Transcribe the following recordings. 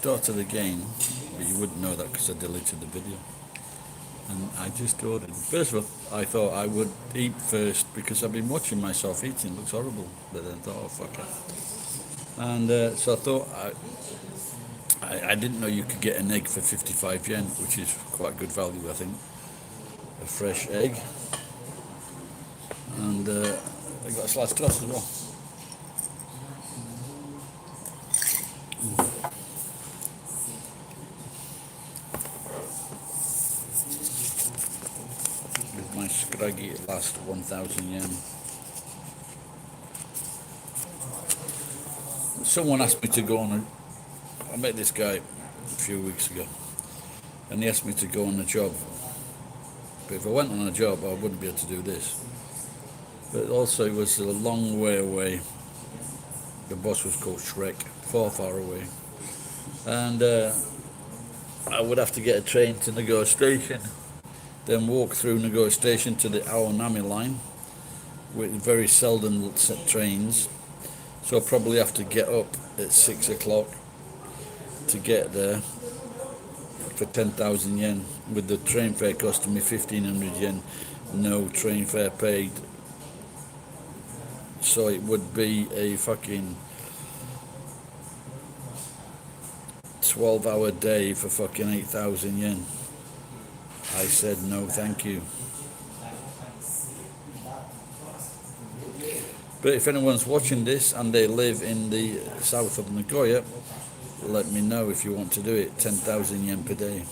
started again, but you wouldn't know that because I deleted the video. And I just ordered. First of all, I thought I would eat first because I've been watching myself eating. It looks horrible. But then I thought, oh, fuck it. And so I thought, I didn't know you could get an egg for 55 yen, which is quite good value, I think. A fresh egg. And I got a sliced toast as well. With my scraggy at last 1,000 yen. Someone asked me to go on I met this guy a few weeks ago, and he asked me to go on a job. But if I went on a job, I wouldn't be able to do this. But also, it was a long way away. The boss was called Shrek, far away. And I would have to get a train to Nagoya Station, then walk through Nagoya Station to the Aonami line, with very seldom set trains. So I'll probably have to get up at 6 o'clock to get there for 10,000 yen, with the train fare costing me 1,500 yen, no train fare paid. So it would be a fucking 12-hour day for fucking 8,000 yen. I said no thank you. But if anyone's watching this and they live in the south of Nagoya, let me know if you want to do it. 10,000 yen per day.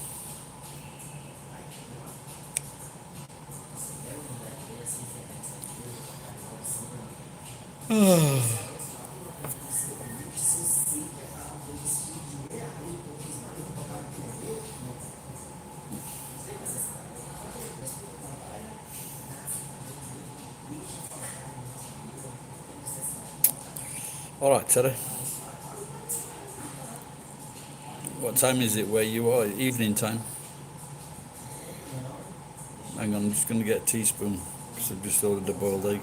All right, Terry. What time is it where you are? Evening time. Hang on, I'm just going to get a teaspoon because I've just ordered a boiled egg.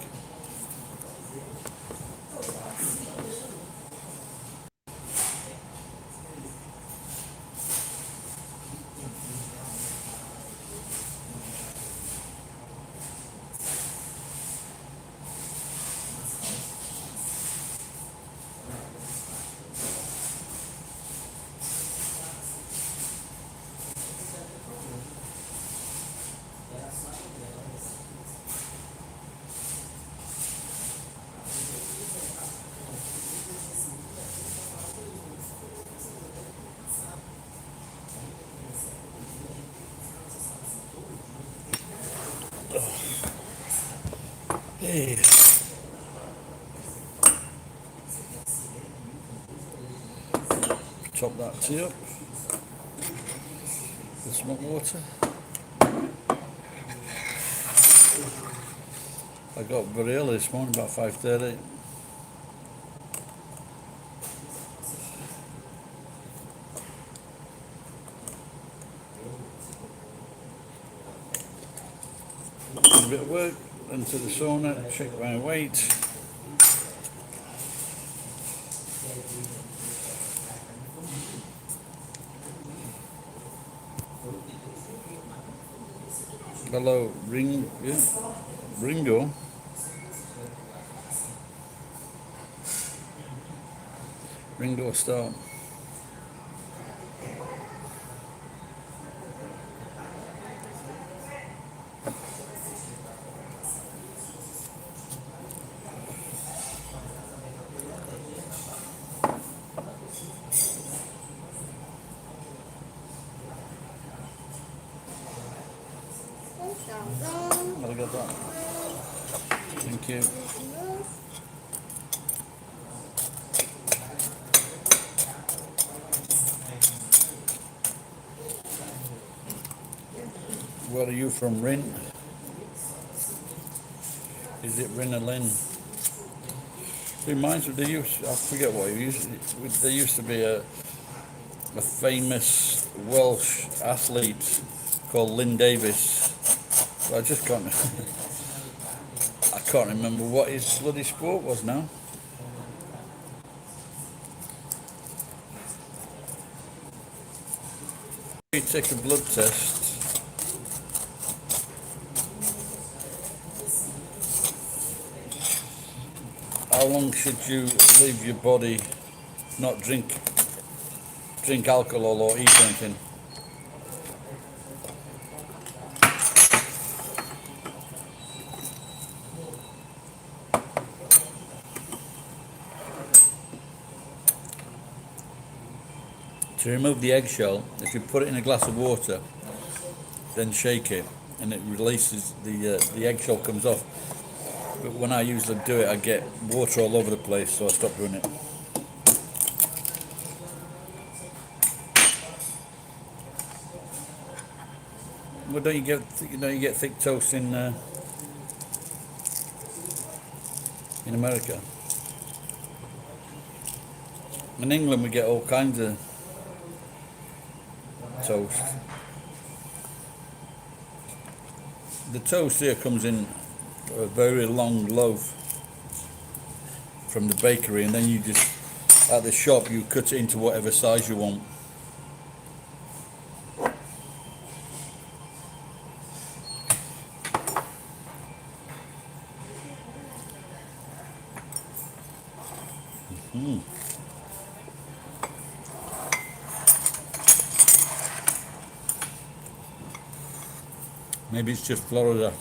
Hey. Chop that tea up with some hot water. I got very early this morning, about 5:30. A bit of work, into the sauna, check my weight. Hello, Ringo. Ringo Star. Arigato. Thank you. Where are you from, Rin? Is it Rinalyn? Reminds me, I forget what it used. There used to be a famous Welsh athlete called Lynn Davis. I just can't. I can't remember what his bloody sport was now. You take a blood test. How long should you leave your body not drink alcohol or eat anything? To remove the eggshell, if you put it in a glass of water, then shake it, and it releases the eggshell comes off. But when I usually do it, I get water all over the place, so I stop doing it. Well, don't you get thick toast in America? In England, we get all kinds of toast. The toast here comes in a very long loaf from the bakery, and then you just, at the shop, you cut it into whatever size you want. Maybe it's just Florida.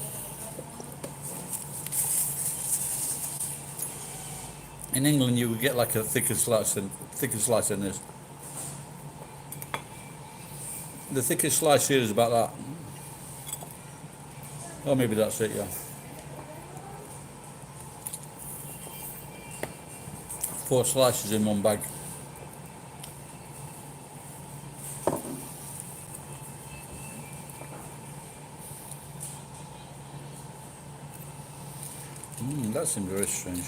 In England, you would get like a thicker slice than this. The thickest slice here is about that. Oh, maybe that's it, yeah. 4 slices in one bag. That seems very strange.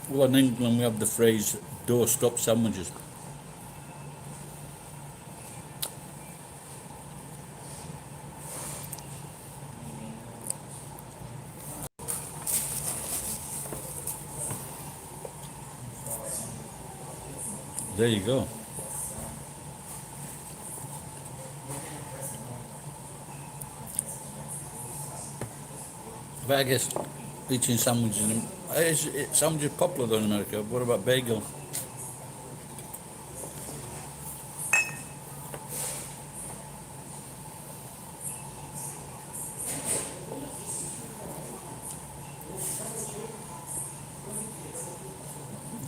Well, in England we have the phrase doorstop sandwiches. There you go. But I guess eating sandwiches, sandwiches popular though in America. What about bagel?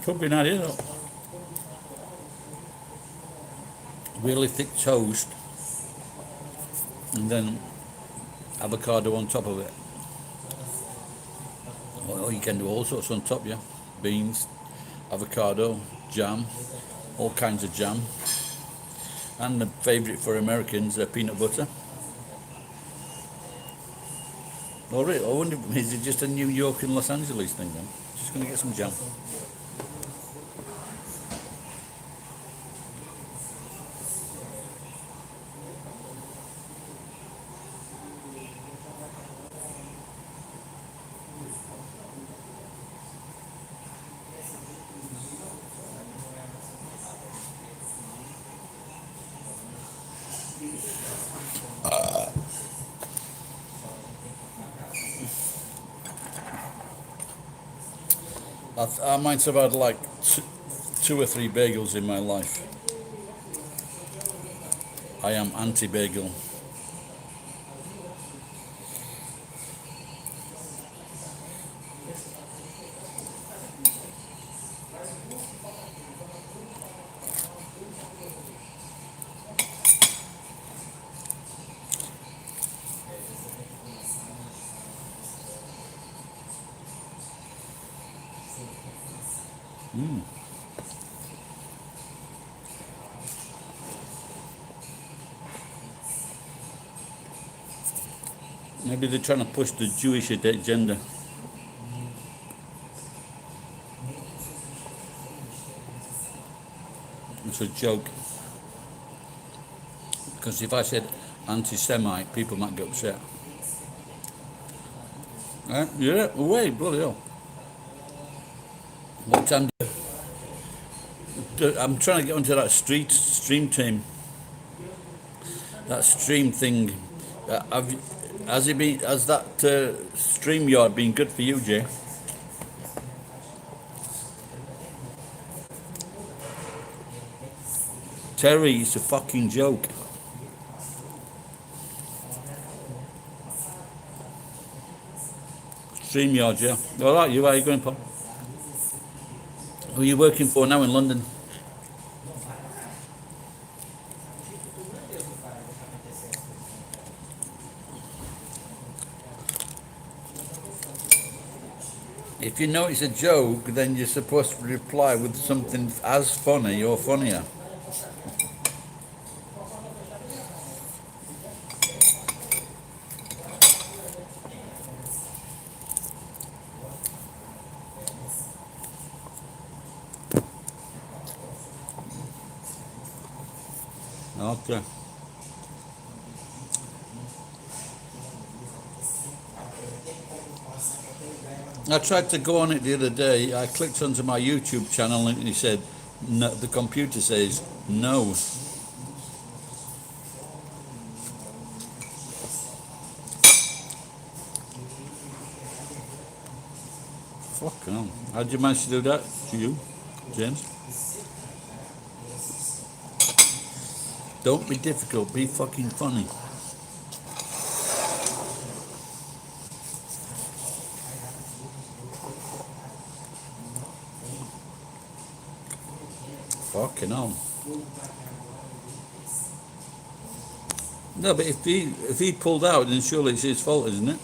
Could be an idea though. Really thick toast and then avocado on top of it. Or you can do all sorts on top, yeah. Beans, avocado, jam, all kinds of jam. And the favourite for Americans, peanut butter. Oh really? I wonder, is it just a New York and Los Angeles thing then? Just going to get some jam. I might have had like 2 or 3 bagels in my life. I am anti-bagel. Maybe they're trying to push the Jewish agenda. It's a joke. Because if I said anti-Semite, people might get upset. Yeah, away, bloody hell. What time I'm trying to get onto that stream team. That stream thing. Has that stream yard been good for you, Jay? Terry, it's a fucking joke. Stream yard, yeah. All right, where are you going, Paul? Who are you working for now in London? If you know it's a joke, then you're supposed to reply with something as funny or funnier. Okay. I tried to go on it the other day. I clicked onto my YouTube channel and he said, no, the computer says no. Fuck no. How did you manage to do that? To you, James? Don't be difficult, be fucking funny. Fucking hell. No, but if he pulled out, then surely it's his fault, isn't it?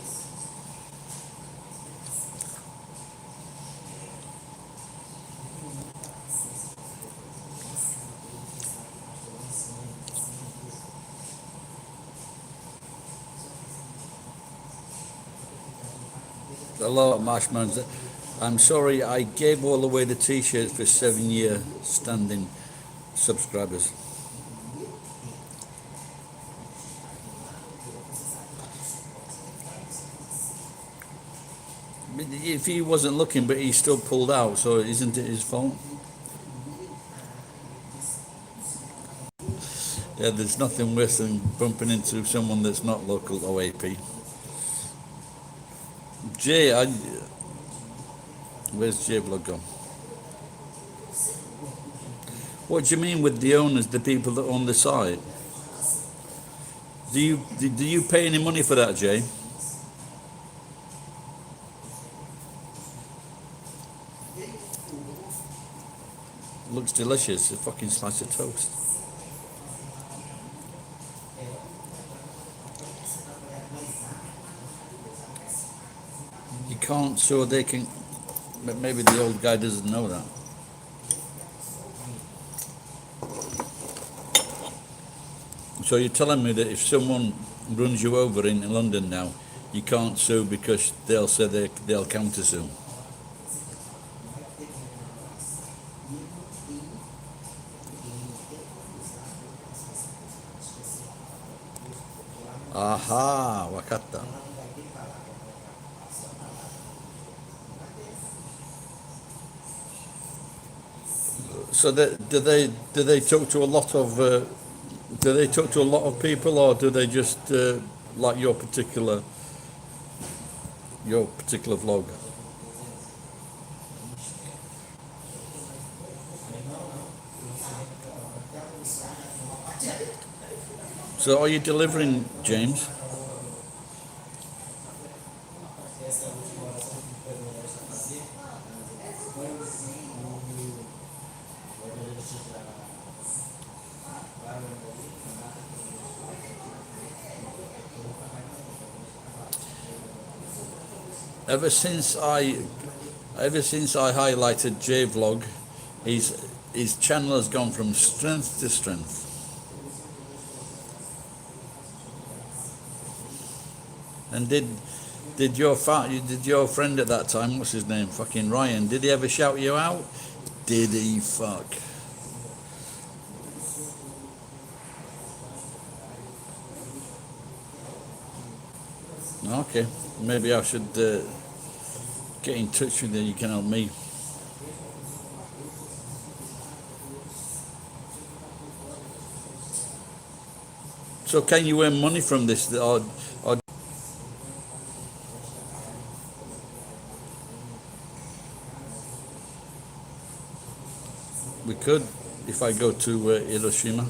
Hello, Marshmallows. I'm sorry, I gave all away the t-shirts for 7-year standing subscribers. If he wasn't looking, but he still pulled out, so isn't it his fault? Yeah, there's nothing worse than bumping into someone that's not local OAP. Jay, where's Jay Vlog gone? What do you mean with the owners, the people that own the site? Do you pay any money for that, Jay? Looks delicious, a fucking slice of toast. You can't, so they can. But maybe the old guy doesn't know that. So you're telling me that if someone runs you over in London now, you can't sue because they'll say they'll counter sue. Aha, wakatta. So do they talk to a lot of people, or do they just like your particular vlog? So are you delivering, James? Ever since I highlighted J-Vlog, his channel has gone from strength to strength. And did your friend at that time, what's his name, fucking Ryan, did he ever shout you out? Did he fuck? Okay, maybe I should get in touch with you. You can help me. So can you earn money from this, or we could if I go to Hiroshima?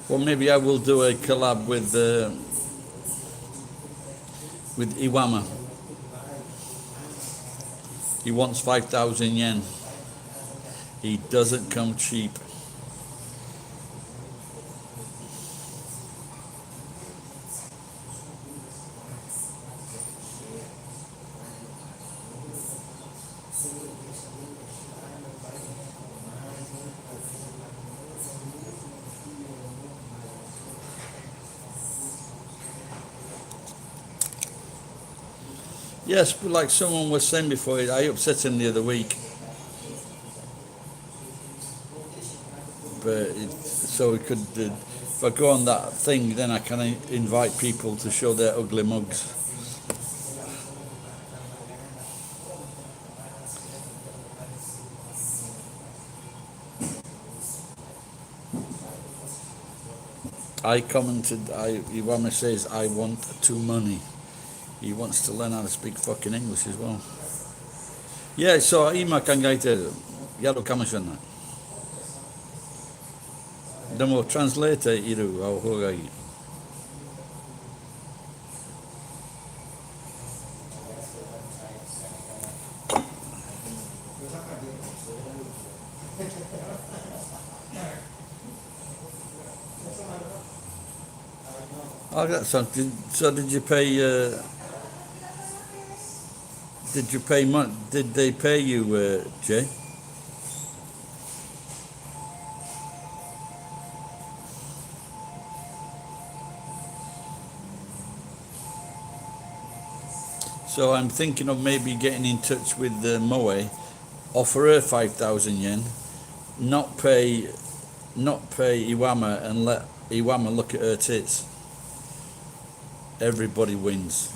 Well, maybe I will do a collab with Iwama. He wants 5,000 yen. He doesn't come cheap. Yes, but like someone was saying before, I upset him the other week. But so we could, if I go on that thing, then I can invite people to show their ugly mugs. I commented, Iwama says, I want to money. He wants to learn how to speak fucking English as well. Yeah, so 今考えてる。やるかもしれない。でもトランスレーターいる方がいい。Oh, so did you pay? Did you pay money? Did they pay you, Jay? So I'm thinking of maybe getting in touch with Moe, offer her 5,000 yen, not pay Iwama, and let Iwama look at her tits. Everybody wins.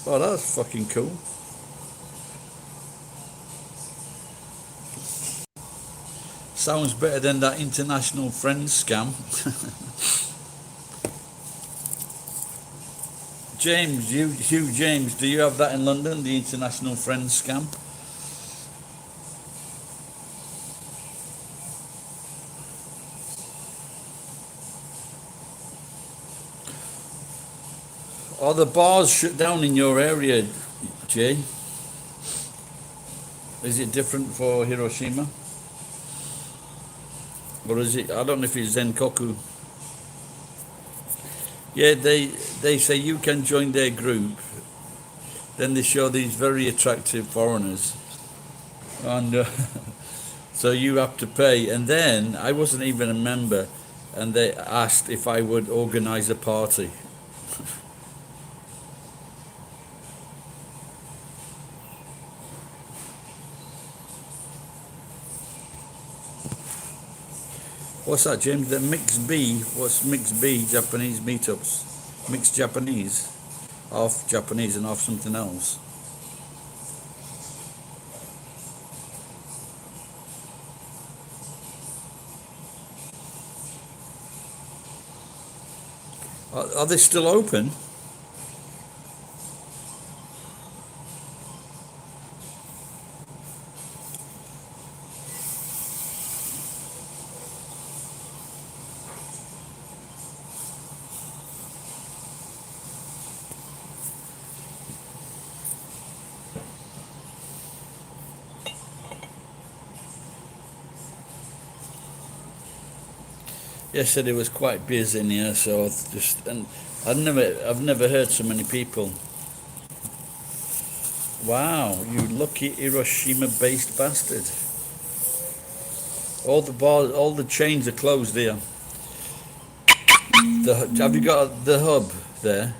Oh, that's fucking cool. Sounds better than that international friends scam. Hugh James, do you have that in London, the international friends scam? Are the bars shut down in your area, Jay? Is it different for Hiroshima? Or is it, I don't know if it's Zenkoku. Yeah, they say you can join their group. Then they show these very attractive foreigners. And so you have to pay. And then I wasn't even a member. And they asked if I would organize a party. What's that, James? The mixed B? What's mixed B? Japanese meetups? Mixed Japanese? Half Japanese and half something else? Are they still open? Yesterday was quite busy in here, so and I've never heard so many people. Wow, you lucky Hiroshima-based bastard! All the bars, all the chains are closed here. Have you got the hub there?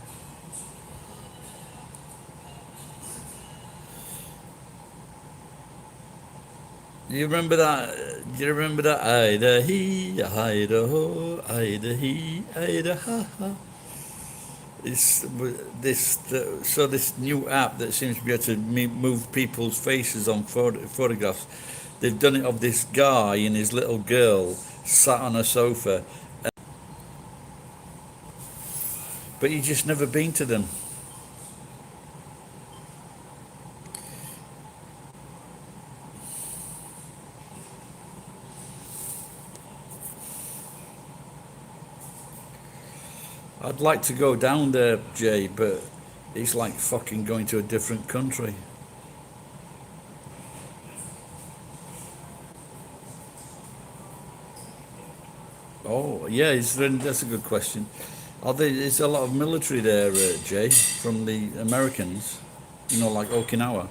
You remember that? Do you remember that? Ida he, Ida ho, Ida he, Ida ha ha. It's this new app that seems to be able to move people's faces on photographs. They've done it of this guy and his little girl sat on a sofa, but you just never been to them. I'd like to go down there, Jay, but it's like fucking going to a different country. Oh, yeah, that's a good question. Is a lot of military there, Jay, from the Americans? You know, like Okinawa.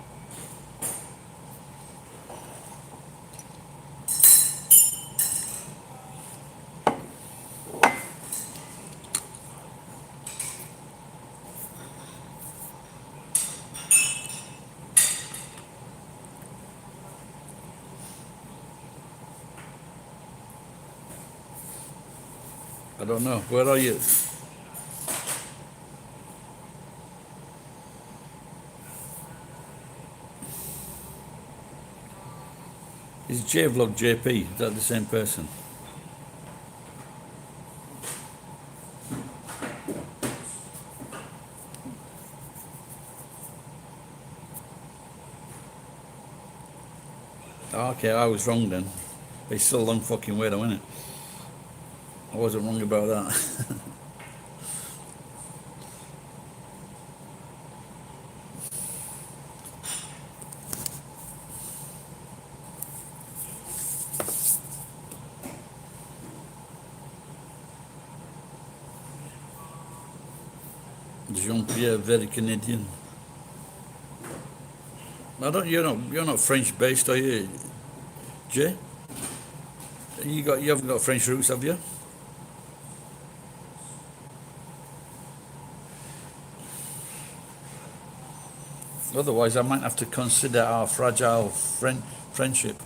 I don't know. Where are you? Is J-Vlog JP? Is that the same person? Oh, okay, I was wrong then. It's still a long fucking way though, isn't it? I wasn't wrong about that. Jean-Pierre, very Canadian. I don't. You're not French based, are you, Jay? You haven't got French roots, have you? Otherwise, I might have to consider our fragile friendship.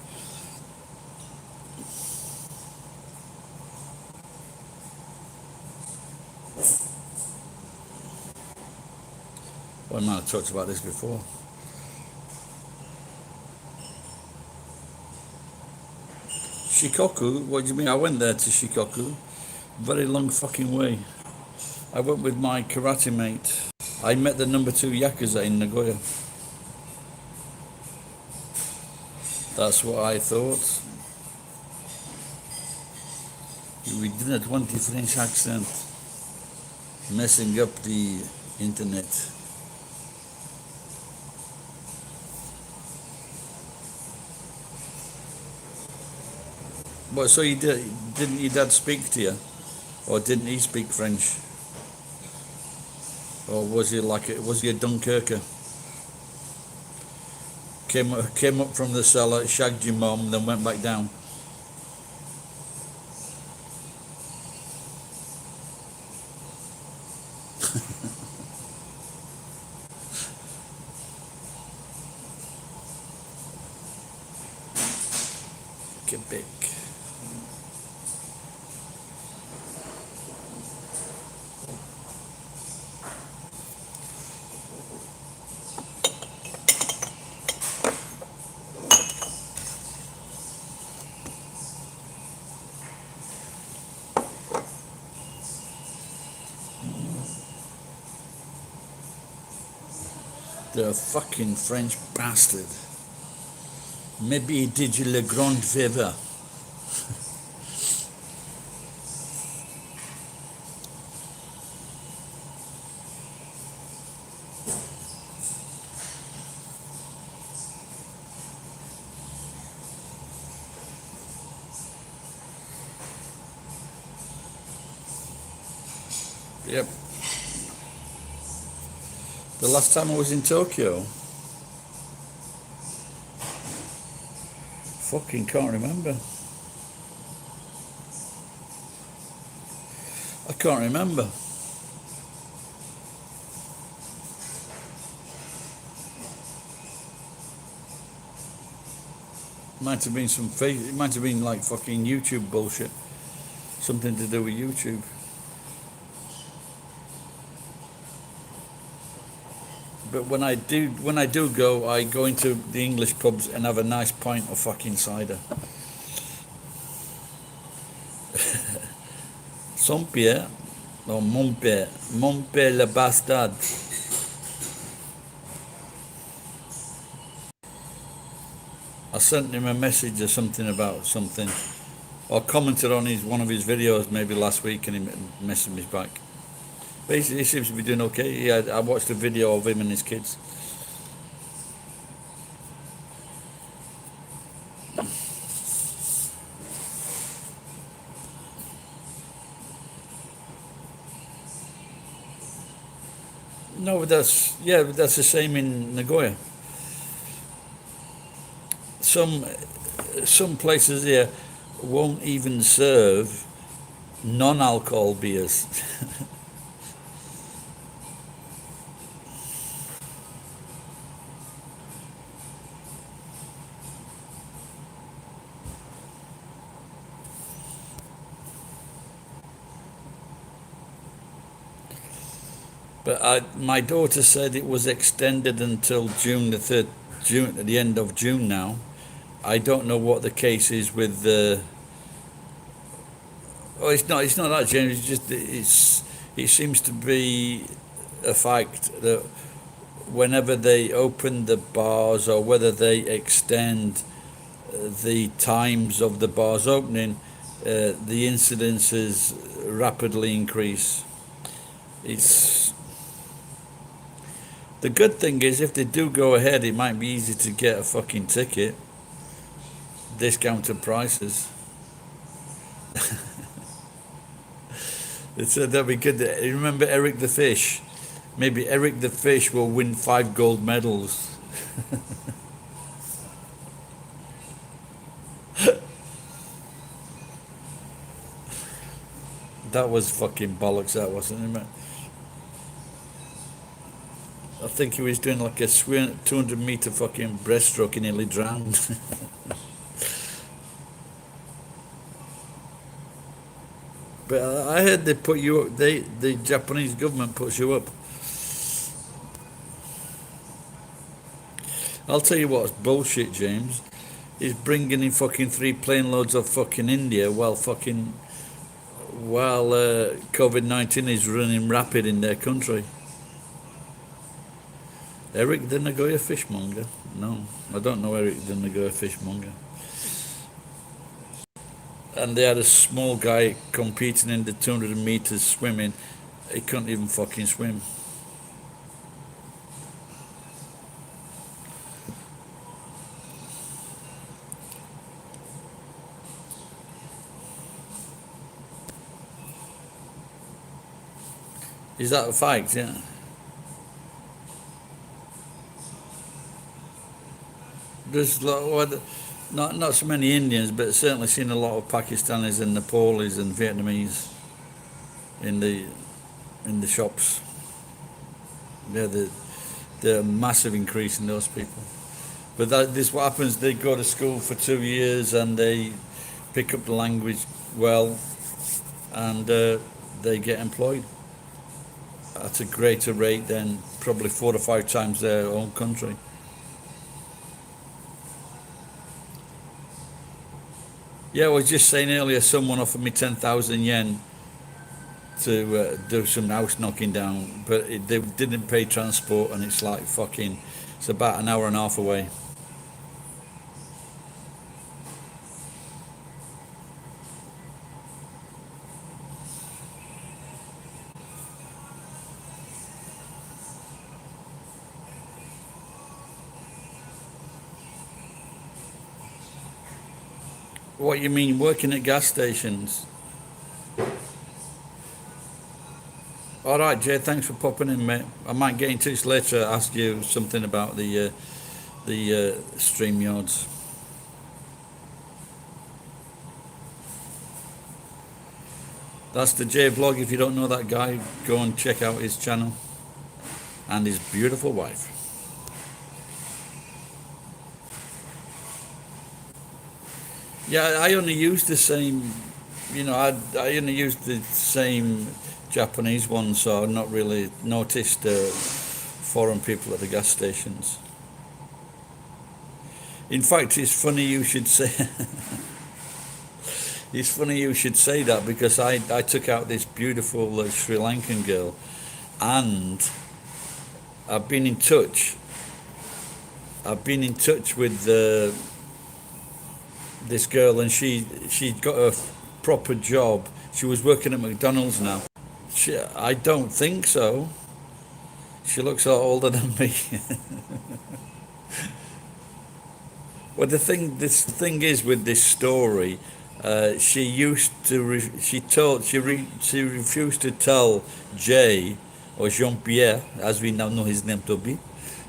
Well, I might have talked about this before. Shikoku? What do you mean? I went there to Shikoku. Very long fucking way. I went with my karate mate. I met the number 2 Yakuza in Nagoya. That's what I thought. We did a 20 French accent, messing up the internet. But so didn't your dad speak to you? Or didn't he speak French? Or was he a Dunkirker? Came up from the cellar, shagged your mum, then went back down. Quebec. The fucking French bastard. Maybe he did you le grand favor. Yep. The last time I was in Tokyo, fucking can't remember. I can't remember. Might have been it might have been like fucking YouTube bullshit. Something to do with YouTube. But when I do go, I go into the English pubs and have a nice pint of fucking cider. Son père, or mon père le bastard. I sent him a message or something about something, or commented on one of his videos maybe last week, and he messaged me back. Basically, he seems to be doing okay. I watched a video of him and his kids. No, but that's the same in Nagoya. Some places here won't even serve non-alcohol beers. But my daughter said it was extended until June the 3rd, June at the end of June now. I don't know what the case is with the. Oh, it's not. It's not that, James. It's just it seems to be a fact that whenever they open the bars or whether they extend the times of the bars opening, the incidences rapidly increase. It's the good thing is if they do go ahead, it might be easy to get a fucking ticket, discounted prices. That'd be good. Remember Eric the Fish? Maybe Eric the Fish will win 5 gold medals. That was fucking bollocks, that wasn't it? I think he was doing like a 200-meter fucking breaststroke and nearly drowned. But I heard they put you up. The Japanese government puts you up. I'll tell you what's bullshit, James. Is bringing in fucking 3 plane loads of fucking India while COVID-19 is running rapid in their country. Eric the Nagoya fishmonger? No, I don't know Eric the Nagoya fishmonger. And they had a small guy competing in the 200 meters swimming. He couldn't even fucking swim. Is that a fact? Yeah. There's not so many Indians, but certainly seen a lot of Pakistanis and Nepalis and Vietnamese in the shops. Yeah, the massive increase in those people. But this what happens. They go to school for 2 years and they pick up the language well, and they get employed at a greater rate than probably 4 or 5 times their own country. Yeah, I was just saying earlier, someone offered me 10,000 yen to do some house knocking down, but they didn't pay transport, and it's like fucking, it's about an hour and a half away. What you mean, working at gas stations? All right, Jay, thanks for popping in, mate. I might get in touch later, ask you something about the stream yards. That's the J vlog. If you don't know that guy, go and check out his channel and his beautiful wife. Yeah, I only use the same, I only use the same Japanese ones, so I've not really noticed foreign people at the gas stations. In fact, it's funny you should say. It's funny you should say that because I took out this beautiful Sri Lankan girl, and I've been in touch. I've been in touch with this girl, and she got a proper job. She was working at McDonald's now. I don't think so. She looks a lot older than me. Well, this thing is with this story, she used to she refused to tell Jay or Jean Pierre, as we now know his name to be.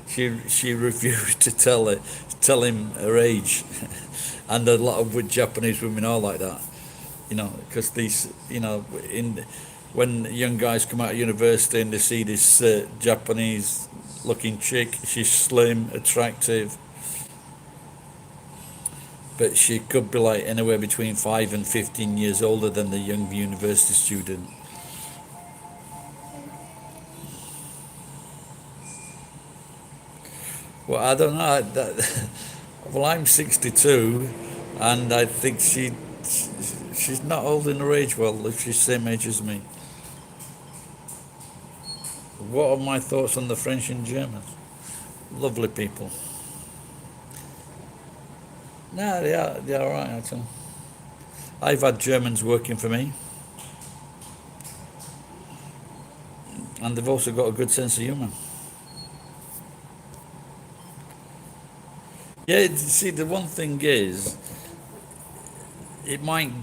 She refused to tell him her age, and a lot of Japanese women are like that, because these in when young guys come out of university and they see this Japanese looking chick, she's slim, attractive, but she could be like anywhere between 5 and 15 years older than the young university student. Well, I don't know. Well, I'm 62, and I think she's not holding her age well if she's the same age as me. What are my thoughts on the French and Germans? Lovely people. No, they're all right, actually. I've had Germans working for me, and they've also got a good sense of humour. Yeah, see, the one thing is, it might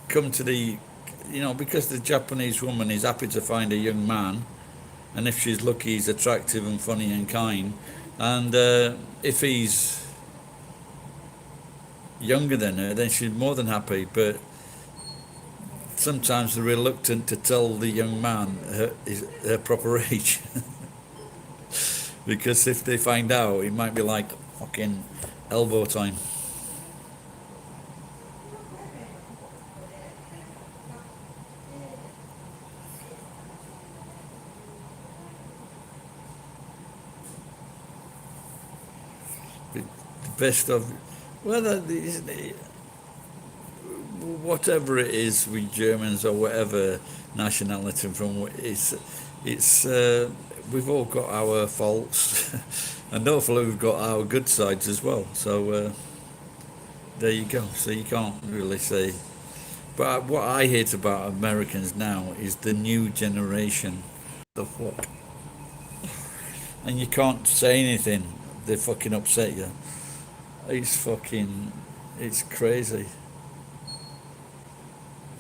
come to because the Japanese woman is happy to find a young man, and if she's lucky, he's attractive and funny and kind, and if he's younger than her, then she's more than happy, but sometimes they're reluctant to tell the young man her proper age. Because if they find out, it might be like fucking elbow time. The best of, well, whatever it is with Germans or whatever nationality from, it's we've all got our faults, and hopefully we've got our good sides as well. So there you go. So you can't really say. But what I hate about Americans now is the new generation. The fuck. And you can't say anything. They fucking upset you. It's crazy.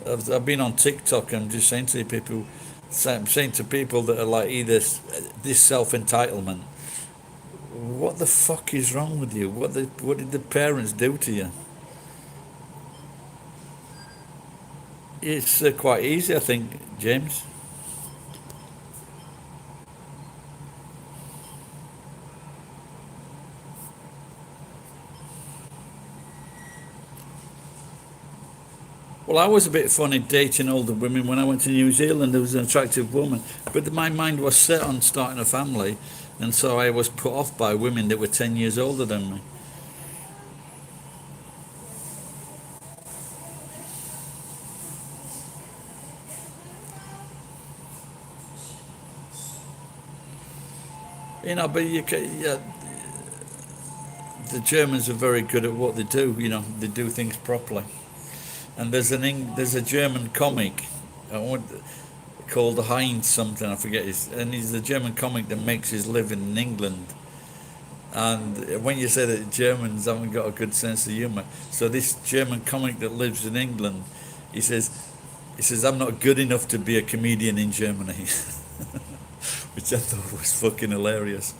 I've been on TikTok and just saying to people, saying to people that are like either this self entitlement. What the fuck is wrong with you? What did the parents do to you? It's quite easy, I think, James. Well, I was a bit funny dating older women when I went to New Zealand. There was an attractive woman, but my mind was set on starting a family, and so I was put off by women that were 10 years older than me. But yeah, the Germans are very good at what they do. They do things properly. And there's a German comic called Heinz something, I forget and he's a German comic that makes his living in England. And when you say that Germans haven't got a good sense of humour, so this German comic that lives in England, he says I'm not good enough to be a comedian in Germany, which I thought was fucking hilarious.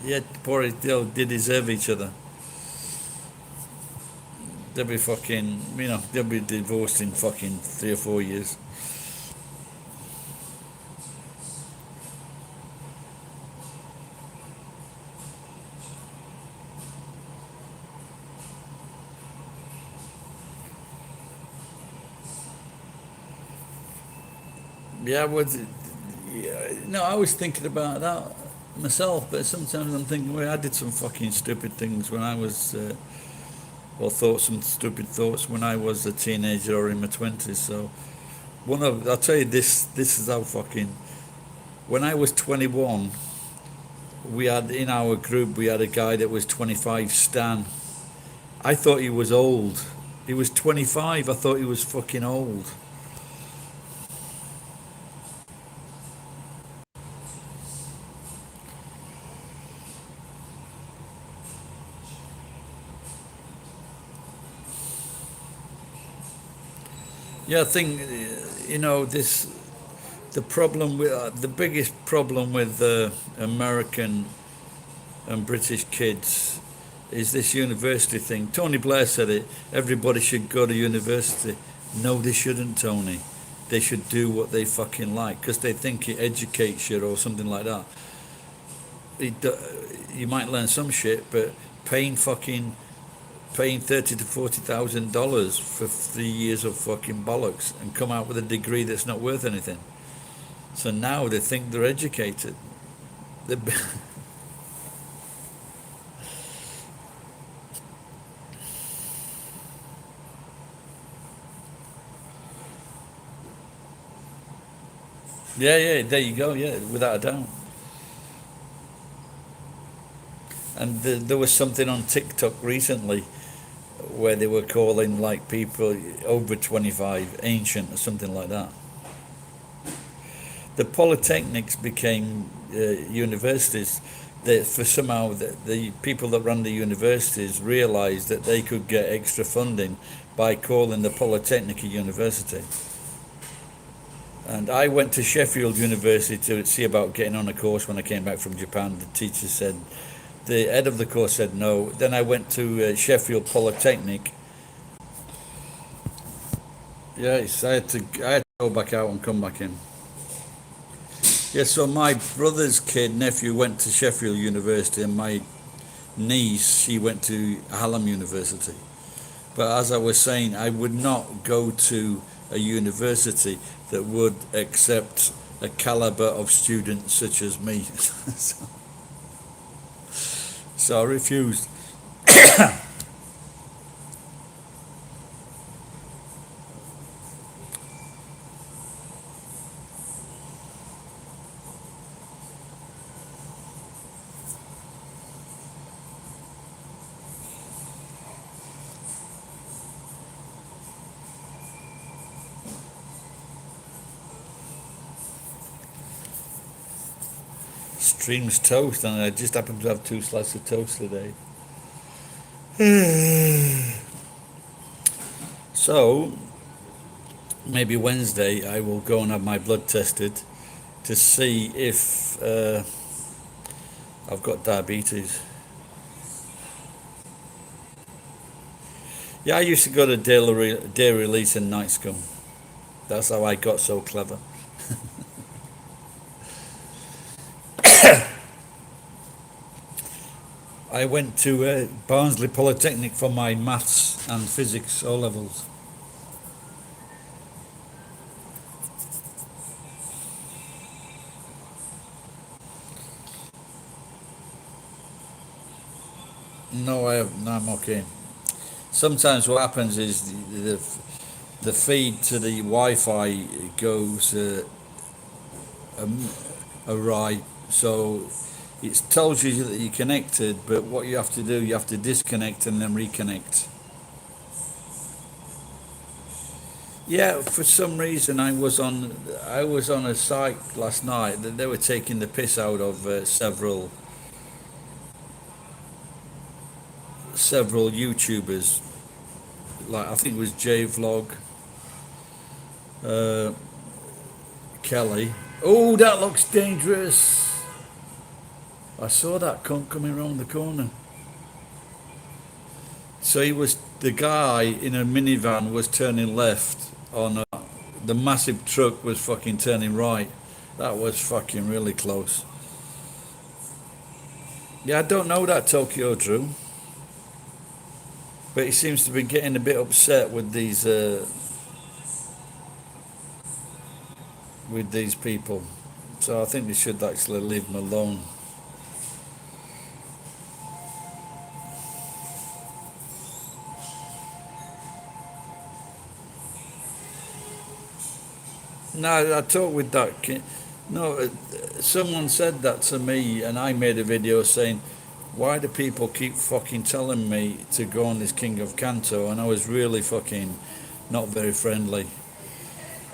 Yeah, poor they deserve each other. They'll be fucking, they'll be divorced in fucking 3 or 4 years. Yeah, yeah, no, I was thinking about that myself, but sometimes I'm thinking, well, I did some fucking stupid things when I was, or thought some stupid thoughts when I was a teenager or in my 20s. So, I'll tell you this is how fucking, when I was 21, we had, in our group, we had a guy that was 25, Stan. I thought he was old. He was 25, I thought he was fucking old. Yeah, I think, this, the biggest problem with American and British kids is this university thing. Tony Blair said it. Everybody should go to university. No, they shouldn't, Tony. They should do what they fucking like because they think it educates you or something like that. It, you might learn some shit, but paying fucking paying $30,000 to $40,000 for 3 years of fucking bollocks and come out with a degree that's not worth anything. So now they think they're educated. They're, yeah, yeah, there you go. Yeah, without a doubt. And there was something on TikTok recently where they were calling like people over 25 ancient or something like that. The polytechnics became universities. For somehow the people that run the universities realised that they could get extra funding by calling the polytechnic a university. And I went to Sheffield University to see about getting on a course when I came back from Japan. The teacher said, the head of the course said no. Then I went to Sheffield Polytechnic. Yes, I had to go back out and come back in. Yeah, so my brother's nephew went to Sheffield University, and my niece, she went to Hallam University. But as I was saying, I would not go to a university that would accept a caliber of students such as me. So I refused. Streams toast, and I just happened to have two slices of toast today. So maybe Wednesday I will go and have my blood tested to see if I've got diabetes. Yeah, I used to go to day release and night scum. That's how I got so clever. I went to Barnsley Polytechnic for my maths and physics O levels. No, no, I'm okay. Sometimes what happens is the feed to the Wi-Fi goes um, awry. So it tells you that you're connected, but what you have to do, you have to disconnect and then reconnect. Yeah, for some reason I was on a site last night that they were taking the piss out of several YouTubers. Like I think it was J Vlog, uh, Kelly. Oh, that looks dangerous. I saw that cunt coming around the corner. So the guy in a minivan was turning left on the massive truck was fucking turning right. That was fucking really close. Yeah, I don't know that Tokyo Drew, but he seems to be getting a bit upset with these. with these people. So I think they should actually leave them alone. No, I talked with that. No, someone said that to me, and I made a video saying, "Why do people keep fucking telling me to go on this King of Canto?" And I was really fucking not very friendly.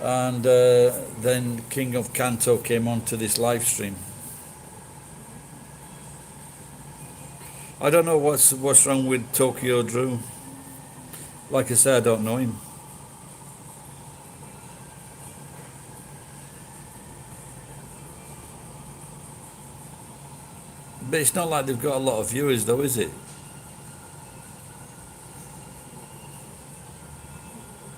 And then King of Canto came onto this live stream. I don't know what's wrong with Tokyo Drew. Like I said, I don't know him. But it's not like they've got a lot of viewers, though, is it?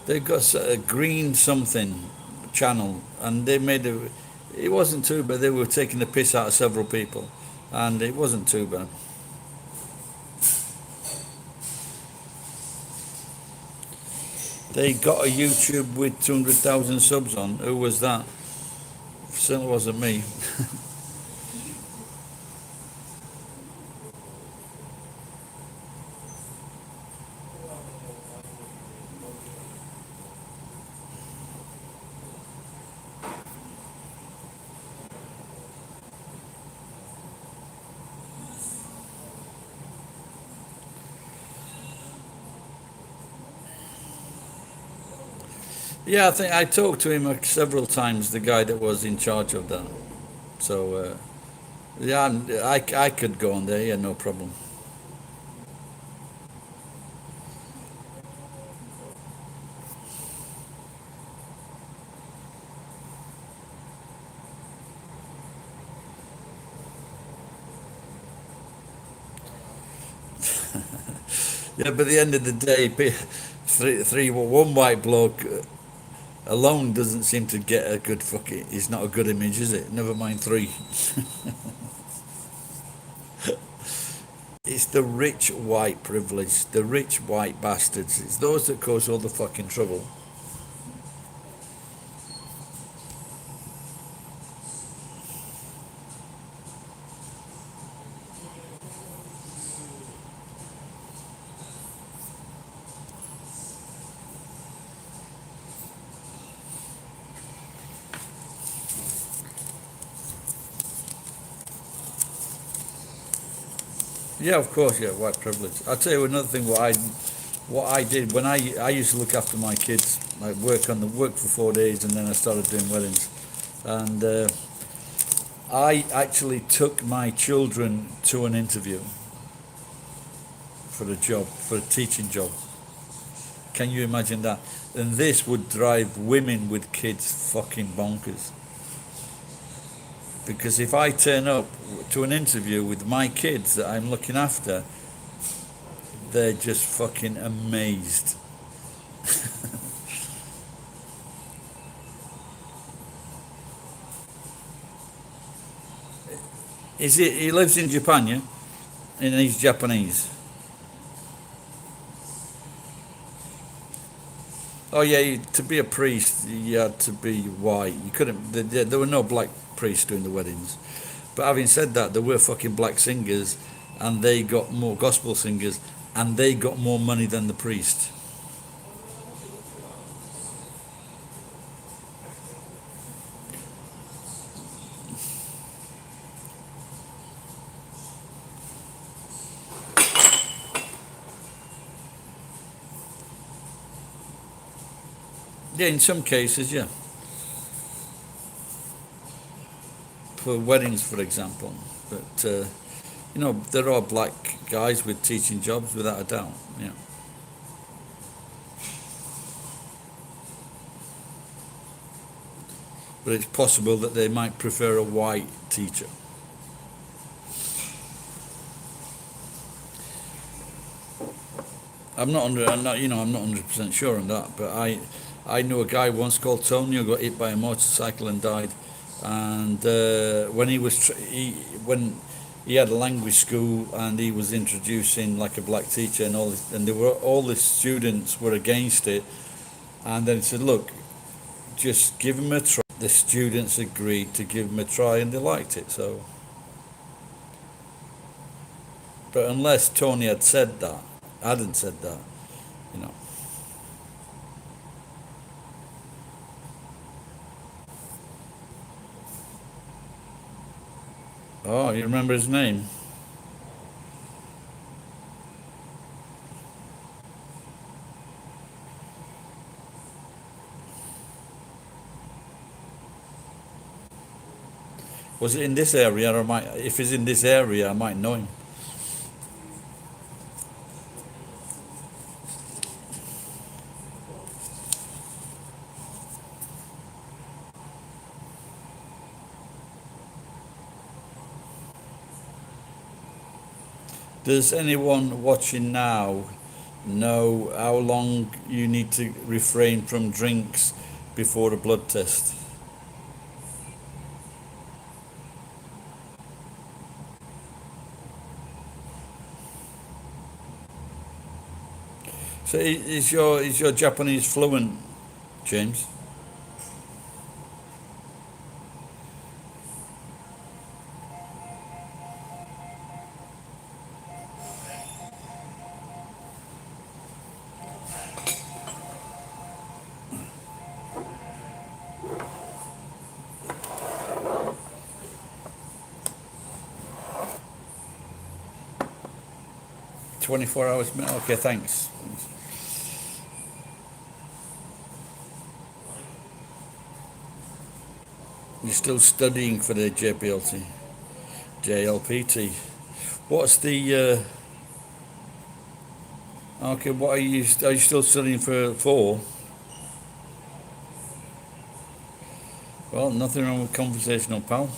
They've got a green something channel, and they made a. It wasn't too bad. They were taking the piss out of several people, and it wasn't too bad. They got a YouTube with 200,000 subs on. Who was that? Certainly wasn't me. Yeah, I think I talked to him several times. The guy that was in charge of that. So yeah, I could go on there. Yeah, no problem. Yeah, but at the end of the day, one white bloke alone doesn't seem to get a good fucking. It's not a good image, is it? Never mind three. It's the rich white privilege, the rich white bastards. It's those that cause all the fucking trouble. Yeah, of course, yeah, white privilege. I'll tell you another thing. What I did when I used to look after my kids. I work for 4 days, and then I started doing weddings, and I actually took my children to an interview for a job, for a teaching job. Can you imagine that? And this would drive women with kids fucking bonkers. Because if I turn up to an interview with my kids that I'm looking after, they're just fucking amazed. He lives in Japan, yeah? And he's Japanese. Oh yeah, to be a priest, you had to be white. You couldn't. There were no black priests doing the weddings. But having said that, there were fucking black singers, and they got more gospel singers, and they got more money than the priest. Yeah, in some cases, yeah. For weddings, for example. But there are black guys with teaching jobs, without a doubt. Yeah. But it's possible that they might prefer a white teacher. I'm not 100% sure on that. But I knew a guy once called Tony who got hit by a motorcycle and died. And when when he had a language school and he was introducing like a black teacher and and all the students were against it. And then he said, "Look, just give him a try." the students agreed to give them a try and they liked it. So, but unless Tony had said that, hadn't said that, you know. Oh, you remember his name? Was it in this area? Or if he's in this area, I might know him. Does anyone watching now know how long you need to refrain from drinks before a blood test? So is your Japanese fluent, James? 24 hours. Okay, thanks. You're still studying for the JLPT. What's the? Okay, what are you? Are you still studying for? Well, nothing wrong with conversational, pal.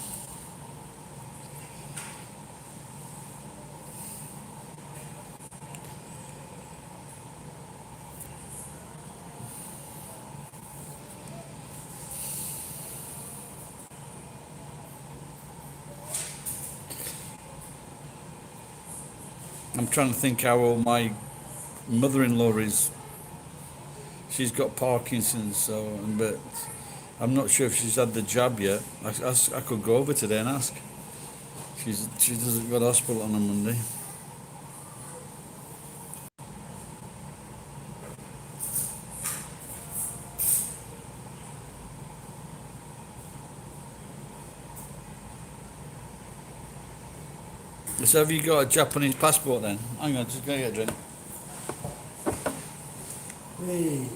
I'm trying to think how old my mother-in-law is. She's got Parkinson's, but I'm not sure if she's had the jab yet. I could go over today and ask. She doesn't go to hospital on a Monday. So have you got a Japanese passport then? Hang on, just gonna get a drink. Hey.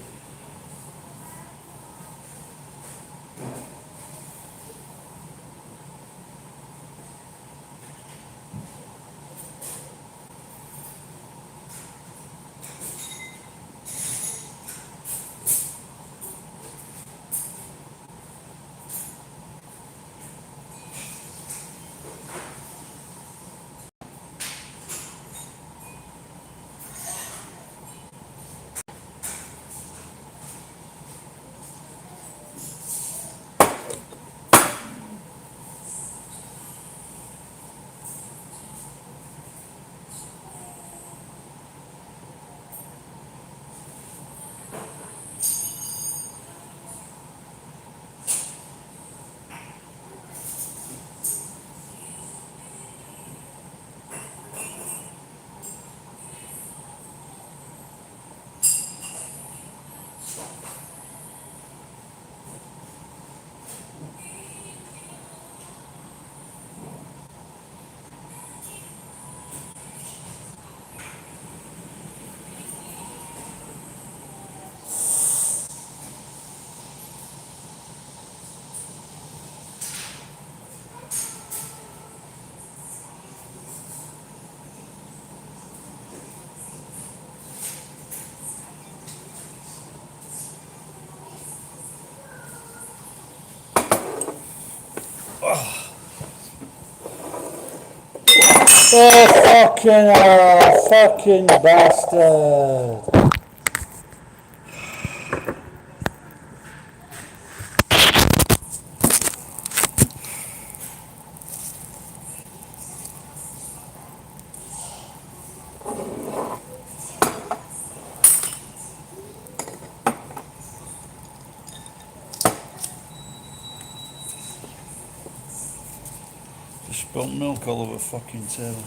Oh, fucking bastard. Spilt milk all over fucking table.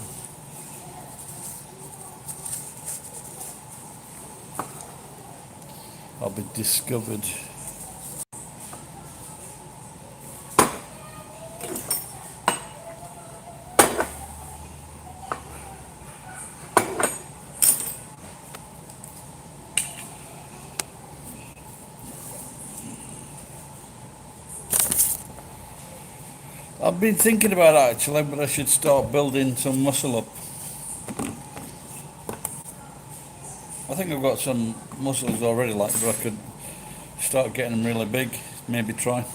I'll be discovered. I've been thinking about it actually, but I should start building some muscle up. I think I've got some muscles already, like, but I could start getting them really big. Maybe try.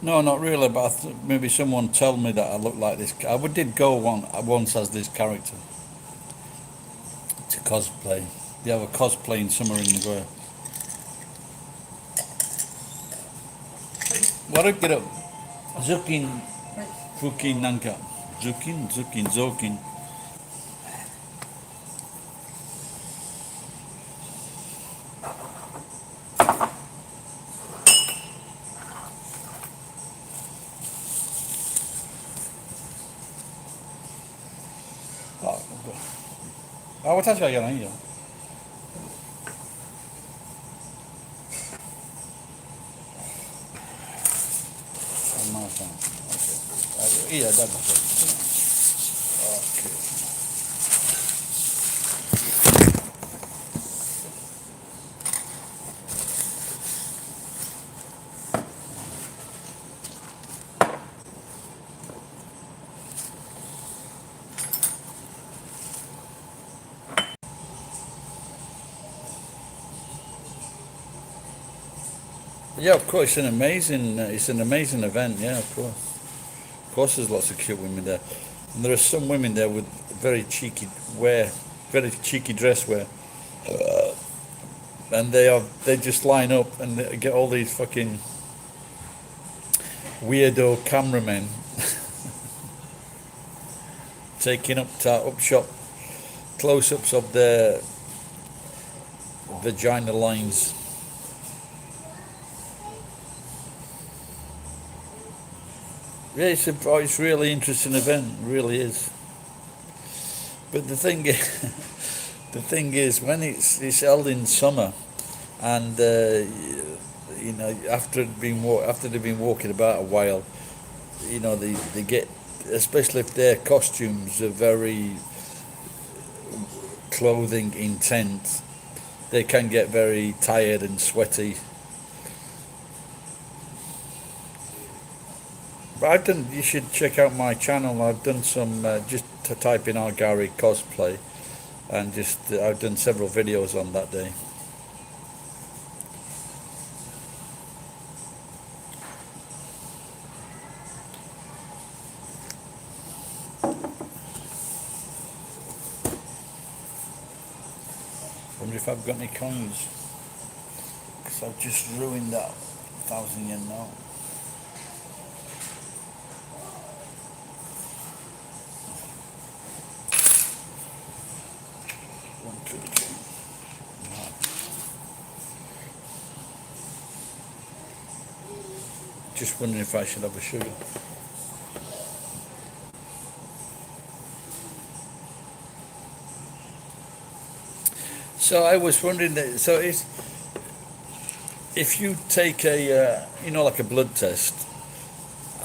No, not really, but maybe someone tell me that I look like this. I did go once as this character to cosplay. They have a cosplaying somewhere in the world. What get up? Zukin, fucking nanka. Zokin. Ah, 我確かじゃないよ。まあさん。いいや、だって。Yeah, of course, it's an amazing event. Yeah, of course. Of course, there's lots of cute women there, and there are some women there with very very cheeky dress wear, and they just line up and they get all these fucking weirdo cameramen taking up shot close-ups of their vagina lines. Yeah, it's really interesting event, it really is. But the thing is, the thing is, when it's held in summer, and you know, after they've been walking about a while, you know, they get, especially if their costumes are very clothing intense, they can get very tired and sweaty. But you should check out my channel. I've done some, just to type in Gary cosplay, and I've done several videos on that day. Wonder if I've got any coins, because I've just ruined that 1,000 yen note. Just wondering if I should have a sugar. So I was wondering that. So if you take a you know, like a blood test,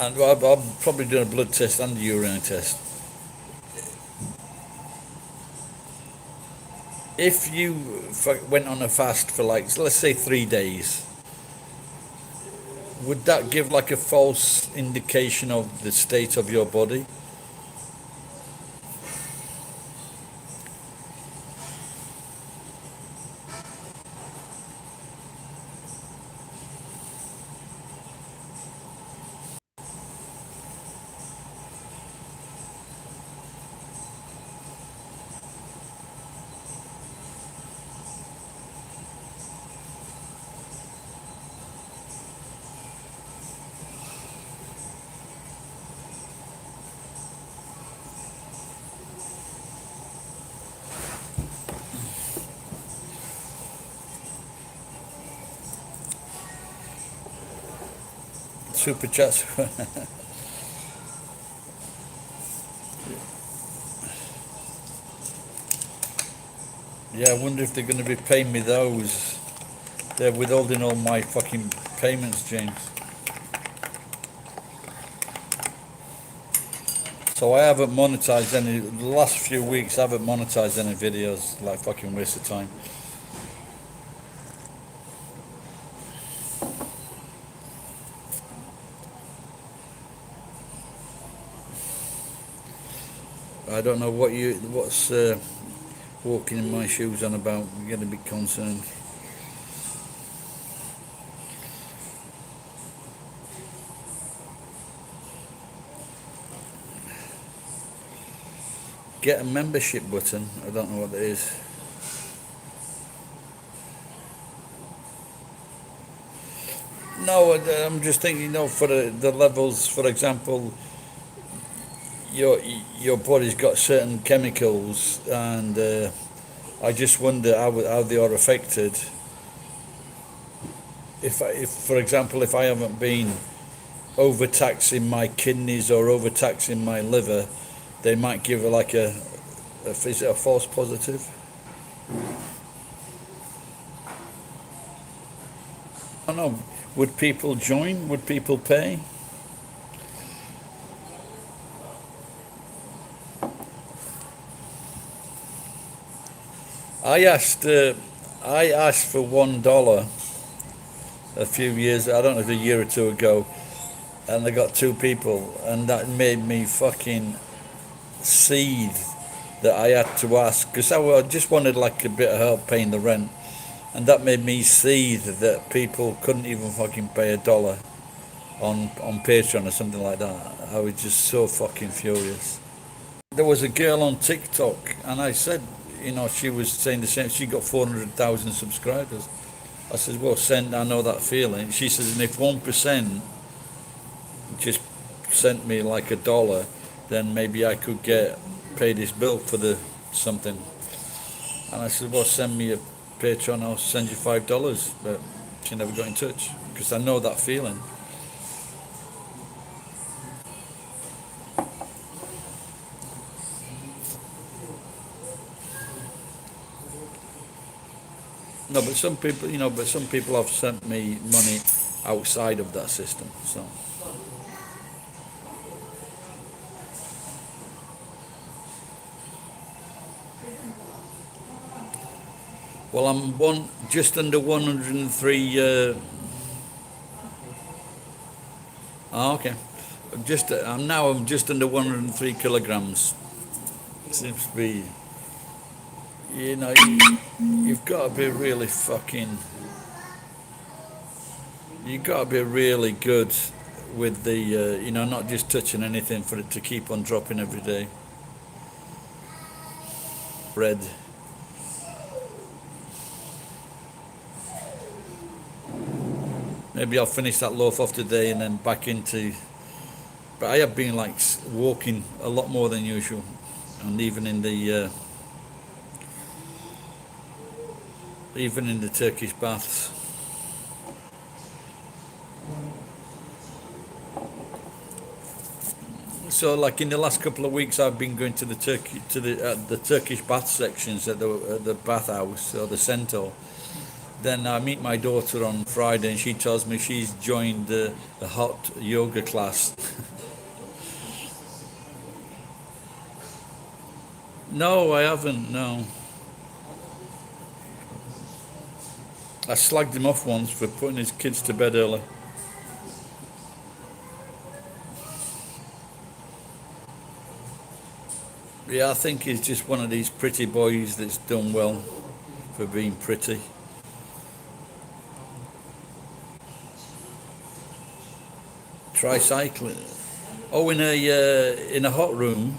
and I'm probably doing a blood test and a urine test. If you went on a fast for, like, let's say 3 days, would that give like a false indication of the state of your body? super chats. Yeah, I wonder if they're going to be paying me those. They're withholding all my fucking payments, James. So I haven't monetized any. The last few weeks, I haven't monetized any videos. Like fucking waste of time. I don't know what's walking in my shoes on about. I'm getting a bit concerned. Get a membership button. I don't know what that is. No, I'm just thinking. For the levels, for example, your your body's got certain chemicals, and I just wonder how they are affected. If for example, if I haven't been overtaxing my kidneys or overtaxing my liver, they might give like is it a false positive? I don't know. Would people join? Would people pay? I asked. I asked for $1 a few years. I don't know, if a year or two ago, and I got two people, and that made me fucking seethe that I had to ask because I just wanted like a bit of help paying the rent, and that made me seethe that people couldn't even fucking pay $1 on Patreon or something like that. I was just so fucking furious. There was a girl on TikTok, and I said, she was saying the same. She got 400,000 subscribers. I said, well, I know that feeling. She says, and if 1% just sent me like $1, then maybe I could pay this bill for the something. And I said, well, send me a Patreon, I'll send you $5. But she never got in touch because I know that feeling. No, but some people have sent me money outside of that system. So, well, I'm just under 103. Okay, I'm just under 103 kilograms. Seems to be, you've got to be really fucking. You've got to be really good with the, not just touching anything for it to keep on dropping every day. Bread. Maybe I'll finish that loaf off today and then back into. But I have been like walking a lot more than usual, and even in the Turkish baths. So, like in the last couple of weeks, I've been going to the Turkish bath sections at the bathhouse or the Centaur. Then I meet my daughter on Friday, and she tells me she's joined the hot yoga class. No, I haven't. No, I slagged him off once for putting his kids to bed early. Yeah, I think he's just one of these pretty boys that's done well for being pretty. Tricycling. Oh, in a hot room.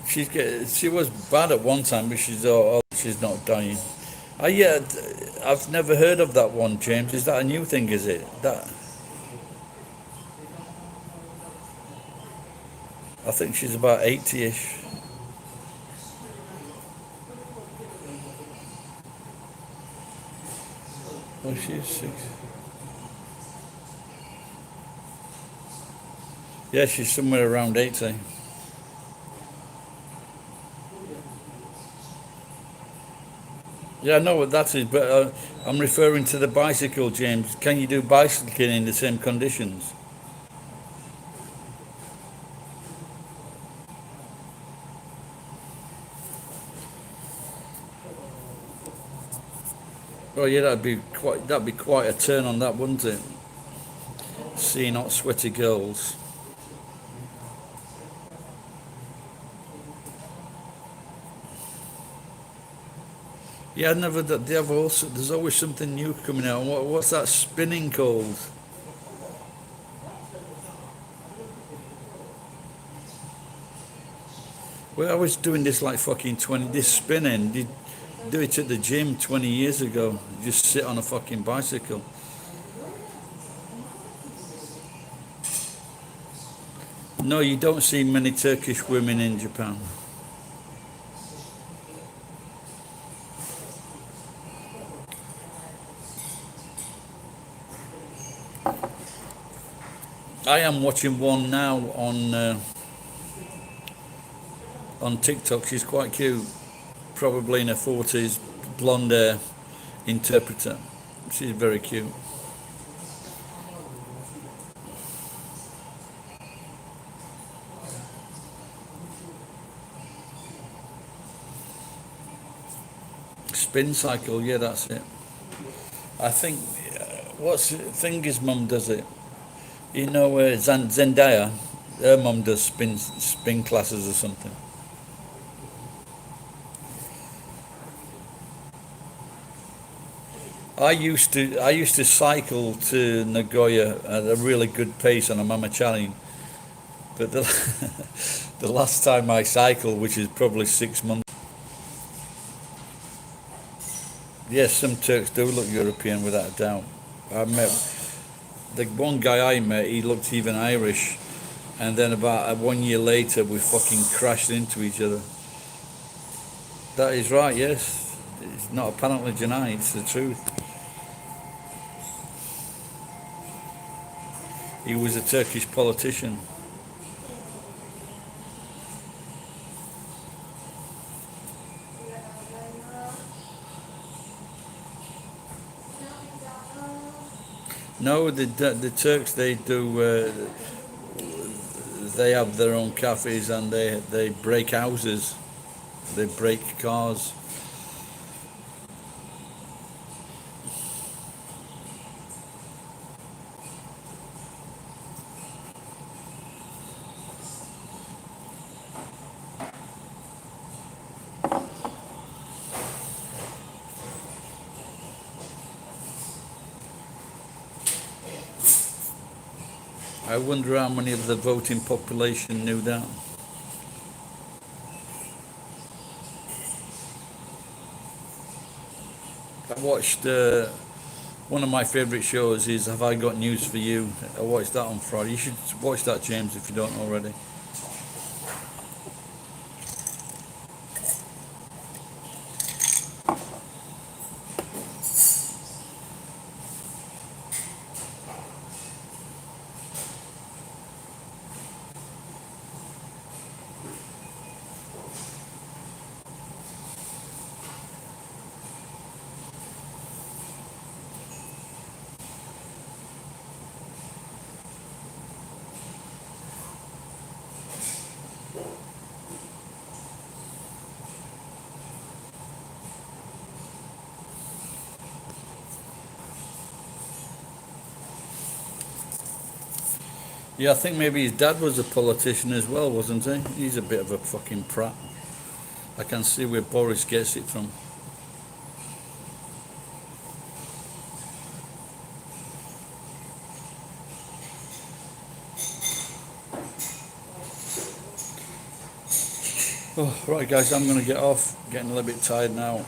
She was bad at one time, but she's not dying. Yeah, I've never heard of that one, James. Is that a new thing? Is it that? I think she's about 80-ish. Oh, she's 6. Yeah, she's somewhere around 80. Yeah, I know what that is, but I'm referring to the bicycle, James. Can you do bicycling in the same conditions? Oh yeah, that'd be quite a turn on that, wouldn't it? Seeing hot, sweaty girls. Yeah, I never. They have also. There's always something new coming out. What's that spinning called? Well, I was doing this like fucking 20. This spinning. Did do it at the gym 20 years ago. Just sit on a fucking bicycle. No, you don't see many Turkish women in Japan. I am watching one now on TikTok. She's quite cute, probably in her 40s, blonde hair, interpreter. She's very cute. Spin cycle, yeah, that's it. I think what's Thingy's mum does it. You know, Zendaya, her mum does spin classes or something. I used to cycle to Nagoya at a really good pace on a Mama Challenge, but the last time I cycled, which is probably 6 months. Yes, some Turks do look European without a doubt. I met the one guy I met. He looked even Irish, and then about 1 year later, we fucking crashed into each other. That is right. Yes, it's not apparently denied. It's the truth. He was a Turkish politician. No, the Turks they have their own cafes and they break houses, they break cars. I wonder how many of the voting population knew that. I watched one of my favourite shows is Have I Got News for You. I watched that on Friday. You should watch that, James, if you don't already. Yeah, I think maybe his dad was a politician as well, wasn't he? He's a bit of a fucking prat. I can see where Boris gets it from. Oh, right, guys, I'm going to get off. Getting a little bit tired now.